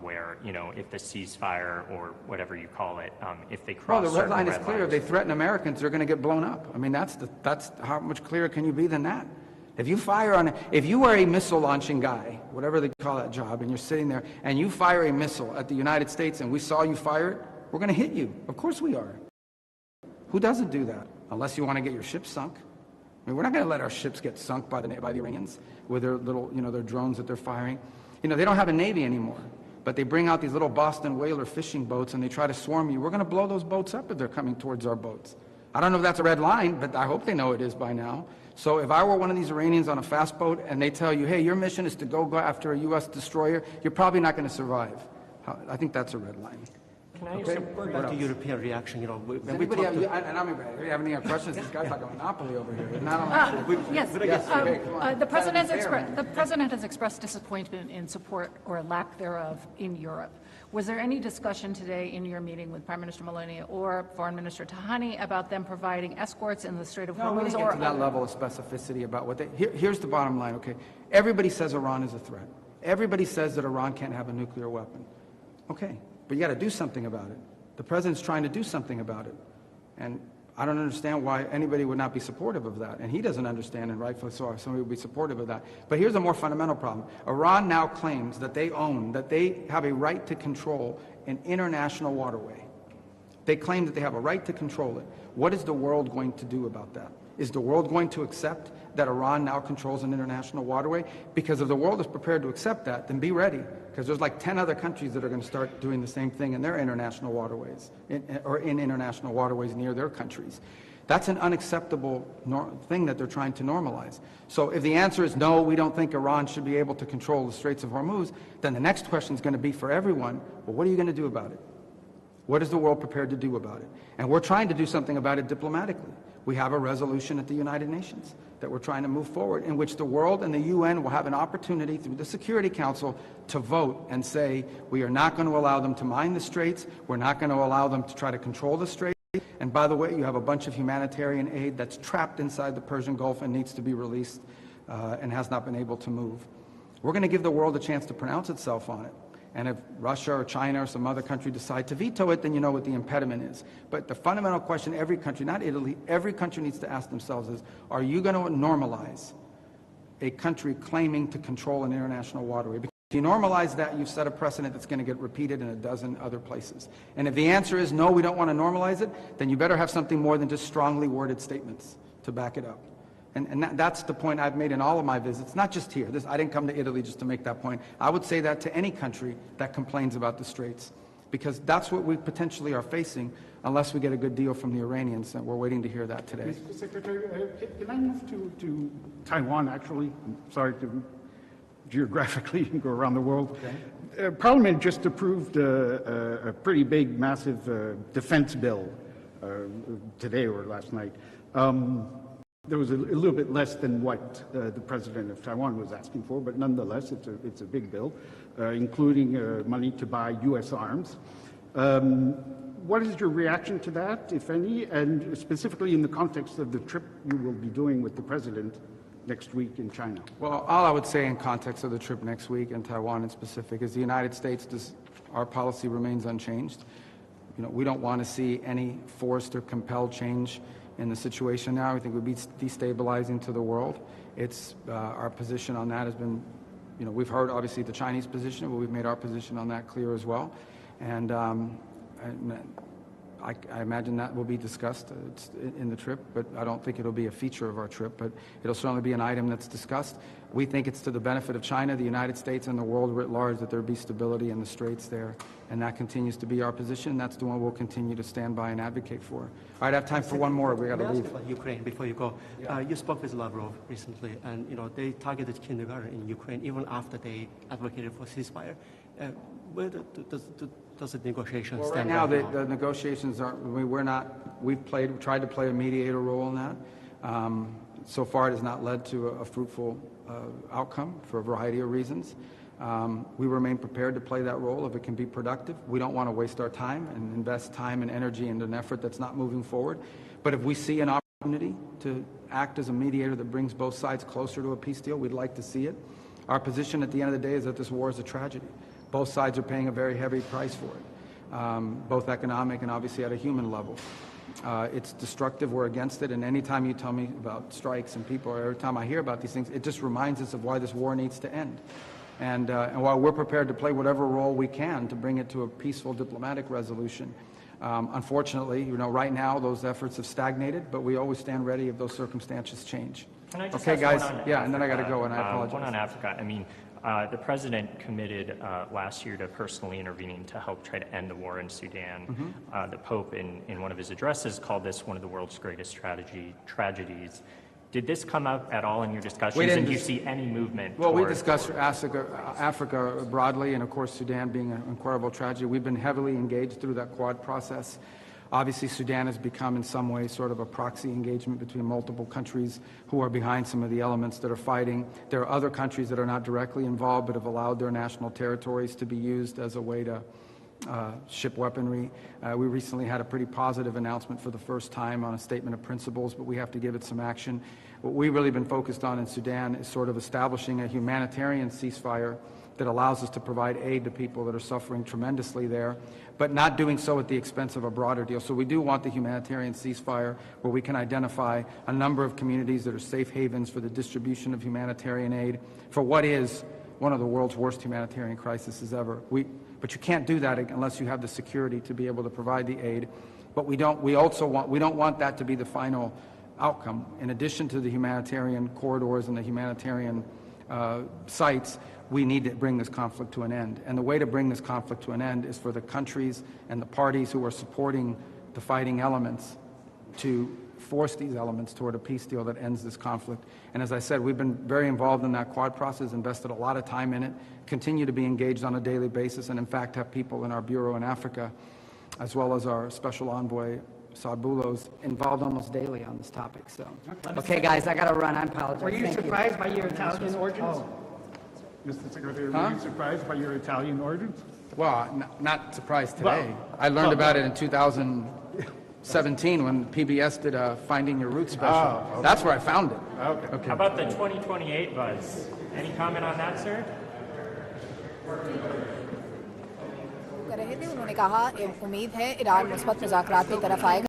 where, you know, if the ceasefire or whatever you call it, if they Well, cross the red line is certain clear. If they threaten Americans, they're going to get blown up. I mean, that's how much clearer can you be than that? If you are a missile launching guy, whatever they call that job, and you're sitting there and you fire a missile at the United States and we saw you fire it, we're going to hit you. Of course we are. Who doesn't do that? Unless you want to get your ship sunk. I mean, we're not going to let our ships get sunk by the Iranians with their little, you know, their drones that they're firing. You know, they don't have a navy anymore, but they bring out these little Boston whaler fishing boats and they try to swarm you. We're going to blow those boats up if they're coming towards our boats. I don't know if that's a red line, but I hope they know it is by now. So if I were one of these Iranians on a fast boat and they tell you, hey, your mission is to go after a U.S. destroyer, you're probably not going to survive. I think that's a red line. Can I also go back to European reaction? You know, when we talk to... And I mean, if you have any questions, this guy's like a monopoly over here. Yes. The president has expressed disappointment in support or lack thereof in Europe. Was there any discussion today in your meeting with Prime Minister Maloney or Foreign Minister Tahani about them providing escorts in the Strait of Hormuz? No, we didn't get to that level of specificity about what they... Here's the bottom line, okay? Everybody says Iran is a threat. Everybody says that Iran can't have a nuclear weapon. Okay, but you got to do something about it. The president's trying to do something about it. And I don't understand why anybody would not be supportive of that. And he doesn't understand, and rightfully so, somebody would be supportive of that. But here's a more fundamental problem. Iran now claims that they have a right to control an international waterway. They claim that they have a right to control it. What is the world going to do about that? Is the world going to accept that Iran now controls an international waterway? Because if the world is prepared to accept that, then be ready, because there's like 10 other countries that are going to start doing the same thing in their international waterways, or in international waterways near their countries. That's an unacceptable thing that they're trying to normalize. So if the answer is no, we don't think Iran should be able to control the Straits of Hormuz, then the next question is going to be for everyone, well, what are you going to do about it? What is the world prepared to do about it? And we're trying to do something about it diplomatically. We have a resolution at the United Nations that we're trying to move forward, in which the world and the UN will have an opportunity through the Security Council to vote and say, we are not going to allow them to mine the straits, we're not going to allow them to try to control the straits, and by the way, you have a bunch of humanitarian aid that's trapped inside the Persian Gulf and needs to be released and has not been able to move. We're going to give the world a chance to pronounce itself on it. And if Russia or China or some other country decide to veto it, then you know what the impediment is. But the fundamental question every country, not Italy, every country needs to ask themselves is, are you going to normalize a country claiming to control an international waterway? Because if you normalize that, you've set a precedent that's going to get repeated in a dozen other places. And if the answer is no, we don't want to normalize it, then you better have something more than just strongly worded statements to back it up. And that's the point I've made in all of my visits, not just here. I didn't come to Italy just to make that point. I would say that to any country that complains about the Straits, because that's what we potentially are facing unless we get a good deal from the Iranians, and we're waiting to hear that today. Mr. Secretary, can I move to Taiwan, actually? I'm sorry to geographically go around the world. Okay. Parliament just approved a pretty big, massive defense bill today or last night. There was a little bit less than what the president of Taiwan was asking for, but nonetheless, it's a big bill, including money to buy U.S. arms. What is your reaction to that, if any, and specifically in the context of the trip you will be doing with the president next week in China? Well, all I would say in context of the trip next week in Taiwan in specific is the United States, our policy remains unchanged. You know, we don't want to see any forced or compelled change in the situation now. I think would be destabilizing to the world. It's our position on that has been, you know, we've heard obviously the Chinese position, but we've made our position on that clear as well. And I imagine that will be discussed in the trip, but I don't think it'll be a feature of our trip, but it'll certainly be an item that's discussed. We think it's to the benefit of China, the United States, and the world writ large that there be stability in the straits there, and that continues to be our position. That's the one we'll continue to stand by and advocate for. All right, I have time for one more. We got to leave. About Ukraine before you go. Yeah. You spoke with Lavrov recently, and you know they targeted kindergarten in Ukraine even after they advocated for ceasefire. Where does the negotiations stand? Right now, the negotiations are. We've tried to play a mediator role in that. So far, it has not led to a fruitful outcome for a variety of reasons. We remain prepared to play that role if it can be productive. We don't want to waste our time and invest time and energy into an effort that's not moving forward. But if we see an opportunity to act as a mediator that brings both sides closer to a peace deal, we'd like to see it. Our position at the end of the day is that this war is a tragedy. Both sides are paying a very heavy price for it, both economic and obviously at a human level. It's destructive, we're against it, and anytime you tell me about strikes and people, or every time I hear about these things, it just reminds us of why this war needs to end. And while we're prepared to play whatever role we can to bring it to a peaceful diplomatic resolution, unfortunately, right now those efforts have stagnated, but we always stand ready if those circumstances change. Can I just Okay, ask guys? one on Yeah, Africa? and then I got to go, and I apologize. One on Africa. I mean, the president committed last year to personally intervening to help try to end the war in Sudan. The Pope, in one of his addresses, called this one of the world's greatest tragedies. Did this come up at all in your discussions, and do you see any movement? Well, we discussed Africa broadly, and of course Sudan being an incredible tragedy. We've been heavily engaged through that Quad process. Obviously, Sudan has become in some ways sort of a proxy engagement between multiple countries who are behind some of the elements that are fighting. There are other countries that are not directly involved but have allowed their national territories to be used as a way to ship weaponry. We recently had a pretty positive announcement for the first time on a statement of principles, but we have to give it some action. What we've really been focused on in Sudan is sort of establishing a humanitarian ceasefire that allows us to provide aid to people that are suffering tremendously there, but not doing so at the expense of a broader deal. So we do want the humanitarian ceasefire where we can identify a number of communities that are safe havens for the distribution of humanitarian aid for what is one of the world's worst humanitarian crises ever. But you can't do that unless you have the security to be able to provide the aid. But we don't want that to be the final outcome. In addition to the humanitarian corridors and the humanitarian sites, we need to bring this conflict to an end. And the way to bring this conflict to an end is for the countries and the parties who are supporting the fighting elements to force these elements toward a peace deal that ends this conflict. And as I said, we've been very involved in that Quad process, invested a lot of time in it, continue to be engaged on a daily basis, and in fact have people in our bureau in Africa, as well as our special envoy, Saad Boulos, involved almost daily on this topic. So, Okay, guys, I got to run. I apologize. Were you Thank surprised by your Italian origins? Mr. Secretary, were you surprised by your Italian origins? well, not surprised today. I learned about it in 2017 when PBS did a Finding Your Roots special. Okay. That's where I found it. Okay. How about the 2028 buzz? Any comment on that, sir? कर रहे थे उन्होंने कहा उम्मीद है Iran मुस्बत मुज़ाकरात की तरफ आएगा